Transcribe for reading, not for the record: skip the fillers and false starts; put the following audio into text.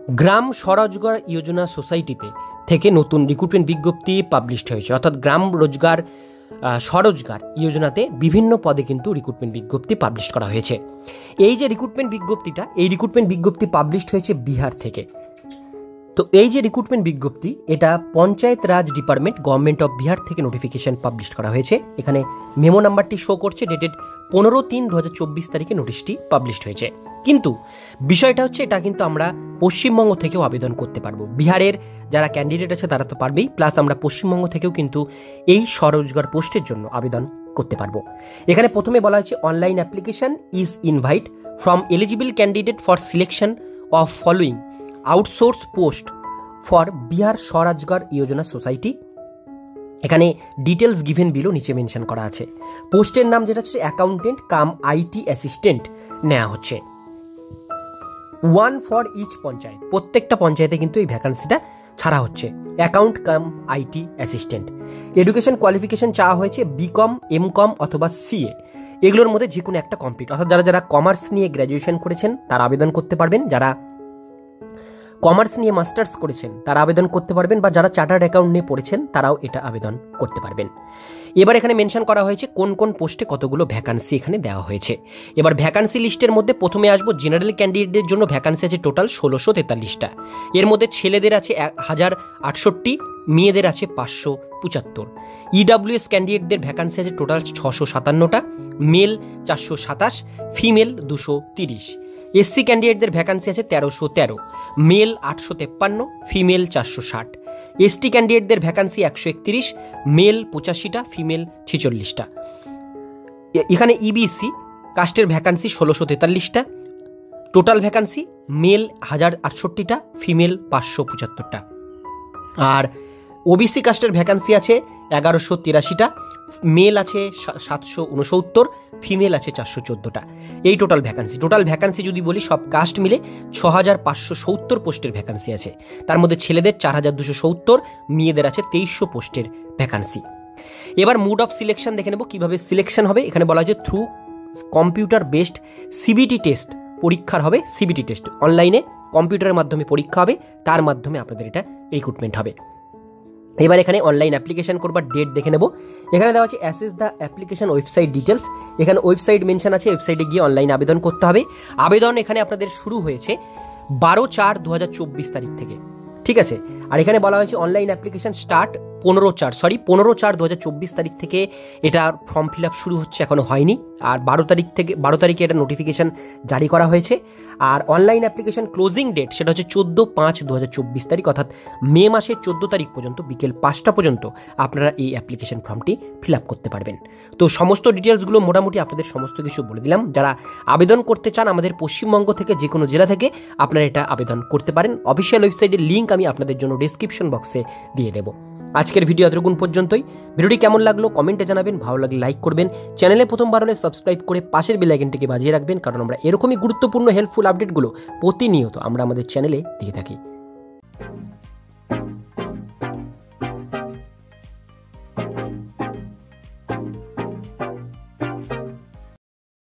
গ্রাম স্বরোজগার যোজনা সোসাইটিতে থেকে নতুন রিক্রুটমেন্ট বিজ্ঞপ্তি পাবলিশড হয়েছে। অর্থাৎ গ্রাম রোজগার স্বরোজগার যোজনাতে বিভিন্ন পদে কিন্তু রিক্রুটমেন্ট বিজ্ঞপ্তি পাবলিশ করা হয়েছে। এই যে রিক্রুটমেন্ট বিজ্ঞপ্তিটা, এই রিক্রুটমেন্ট বিজ্ঞপ্তি পাবলিশড হয়েছে বিহার থেকে। তো এই যে রিক্রুটমেন্ট বিজ্ঞপ্তি, এটা পঞ্চায়েত রাজ ডিপার্টমেন্ট গভর্নমেন্ট অফ বিহার থেকে নোটিফিকেশন পাবলিশ করা হয়েছে। এখানে মেমো নাম্বারটি শো করছে, ডেটেড 15/3/2024 তারিখে নোটিশটি পাবলিশড হয়েছে। কিন্তু বিষয়টা হচ্ছে, এটা কিন্তু আমরা পশ্চিমবঙ্গ থেকেও আবেদন করতে পারবো। বিহারের যারা ক্যান্ডিডেট আছে তারা তো পারবেই, প্লাস আমরা পশ্চিমবঙ্গ থেকেও কিন্তু এই স্বরোজগার পোস্টের জন্য আবেদন করতে পারবো। এখানে প্রথমে বলা হয়েছে online application is invite from eligible candidate for selection of following outsource post for Bihar Swarojgar Yojana society. এখানে ডিটেলস গিভেন বিলো নিচে মেনশন করা আছে। পোস্টের নাম যেটা হচ্ছে অ্যাকাউন্টেন্ট কাম আইটি অ্যাসিস্ট্যান্ট নেওয়া হচ্ছে। 1 ফর ইচ পঞ্চায়েত, প্রত্যেকটা পঞ্চায়েতে কিন্তু এই ভ্যাকান্সিটা ছাড়া হচ্ছে। Account cum IT assistant. Education qualification চাওয়া হয়েছে বিকম, এমকম অথবা সিএ, এগুলোর মধ্যে যে কোনো একটা কমপ্লিট। অর্থাৎ যারা যারা কমার্স নিয়ে গ্র্যাজুয়েশন করেছেন তারা আবেদন করতে পারবেন, যারা কমার্স নিয়ে মাস্টার্স করেছেন তারা আবেদন করতে পারবেন, বা যারা চার্টার্ড অ্যাকাউন্ট নিয়ে পড়েছেন তারাও এটা আবেদন করতে পারবেন। এবার এখানে মেনশন করা হয়েছে কোন কোন পোস্টে কতগুলো ভ্যাকান্সি এখানে দেওয়া হয়েছে। এবার ভ্যাকান্সি লিস্টের মধ্যে প্রথমে আসবো, জেনারেল ক্যান্ডিডেটের জন্য ভ্যাকান্সি আছে টোটাল 1643টা। এর মধ্যে ছেলেদের আছে 1068, মেয়েদের আছে 575। ইডাব্লিউএস ক্যান্ডিডেটদের ভ্যাকান্সি আছে টোটাল 657টা, মেল 427, ফিমেল 230। এসসি ক্যান্ডিডেটদের ভ্যাকান্সি আছে 1313, মেল 853, ফিমেল 460। এসটি ক্যান্ডিডেটদের ভ্যাকান্সি 131, মেল 85টা, ফিমেল 46টা। এখানে ইবিসি কাস্টের ভ্যাকান্সি 1643টা, টোটাল ভ্যাকান্সি মেল 1068টা, ফিমেল 575টা। আর ওবিসি কাস্টের ভ্যাকান্সি আছে 1183টা, মেল আছে 769, ফিমেল আছে 414টা। এই টোটাল ভ্যাকান্সি যদি বলি সব কাস্ট মিলে 6570 পোস্টের ভ্যাকান্সি আছে। তার মধ্যে ছেলেদের 4270, মেয়েদের আছে 2300 পোস্টের ভ্যাকান্সি। এবার মুড অফ সিলেকশন দেখে নেব কিভাবে সিলেকশন হবে। এখানে বলা হয়েছে through computer based CBT test, পরীক্ষার হবে সিবিটি টেস্ট, অনলাইনে কম্পিউটারের মাধ্যমে পরীক্ষা হবে, তার মাধ্যমে আপনাদের এটা রিক্রুটমেন্ট হবে। এবার এখানে অনলাইন অ্যাপ্লিকেশন করবার ডেট দেখে নেব। এখানে দেওয়া আছে access the application website details. এখানে ওয়েবসাইট মেনশন আছে, ওয়েবসাইটে গিয়ে অনলাইন আবেদন করতে হবে। আবেদন এখানে আপনাদের শুরু হয়েছে 12/4/2024 তারিখ থেকে, ঠিক আছে। আর এখানে বলা হয়েছে অনলাইন অ্যাপ্লিকেশন স্টার্ট 15/4/2024 তারিখ থেকে এটা ফর্ম ফিল আপ শুরু হচ্ছে, এখনো হয়নি। আর 12 তারিখে এটা নোটিফিকেশন জারি করা হয়েছে। আর অনলাইন অ্যাপ্লিকেশন ক্লোজিং ডেট সেটা হচ্ছে 14/5/2024 তারিখ, অর্থাৎ মে মাসের 14 তারিখ পর্যন্ত বিকেল 5টা পর্যন্ত আপনারা এই অ্যাপ্লিকেশন ফর্মটি ফিল আপ করতে পারবেন। তো সমস্ত ডিটেলসগুলো মোটামুটি আপনাদের সমস্ত কিছু বলে দিলাম। যারা আবেদন করতে চান আমাদের পশ্চিমবঙ্গ থেকে যে কোনো জেলা থেকে আপনারা এটা আবেদন করতে পারেন। অফিসিয়াল ওয়েবসাইটের লিঙ্ক আমি আপনাদের জন্য ডেসক্রিপশন বক্সে দিয়ে দেবো। আজকের ভিডিও এতটুকুন পর্যন্তই। ভিডিওটি কেমন লাগলো কমেন্টে জানাবেন, ভালো লাগলে লাইক করবেন, চ্যানেলে প্রথমবার হলে সাবস্ক্রাইব করে পাশের বেল আইকনটিকে বাজিয়ে রাখবেন, কারণ আমরা এরকমই গুরুত্বপূর্ণ হেল্পফুল আপডেটগুলো প্রতিনিয়ত আমরা আমাদের চ্যানেলে দিয়ে থাকি।